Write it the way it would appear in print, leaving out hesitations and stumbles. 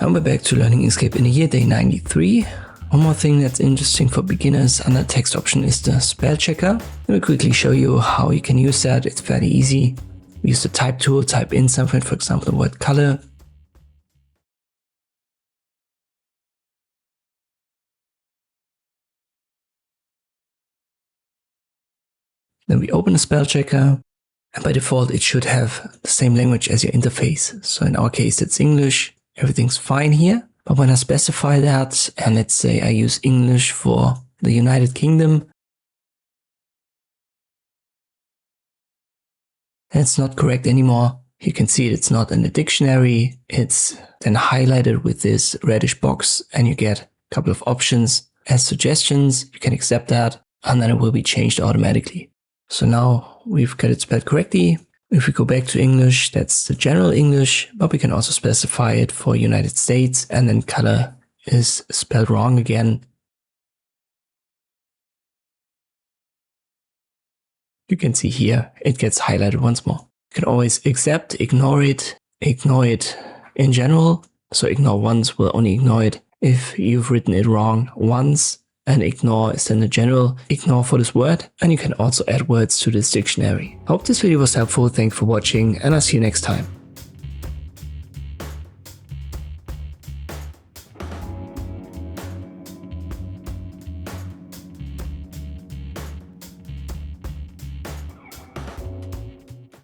And we're back to learning Inkscape in the year day 93. One more thing that's interesting for beginners under the text option is the spell checker. Let me quickly show you how you can use that. It's fairly easy. We use the type tool, type in something, for example, the word color. Then we open the spell checker, and by default it should have the same language as your interface. So in our case it's English, everything's fine here. But when I specify that, and let's say I use English for the United Kingdom, it's not correct anymore. You can see it's not in the dictionary. It's then highlighted with this reddish box, and you get a couple of options as suggestions. You can accept that, and then it will be changed automatically. So now we've got it spelled correctly. If we go back to English, that's the general English, but we can also specify it for United States, and then color is spelled wrong again. You can see here, it gets highlighted once more. You can always accept, ignore it in general. So ignore once will only ignore it if you've written it wrong once, and ignore is then the general ignore for this word. And you can also add words to this dictionary. Hope this video was helpful. Thanks for watching, and I'll see you next time.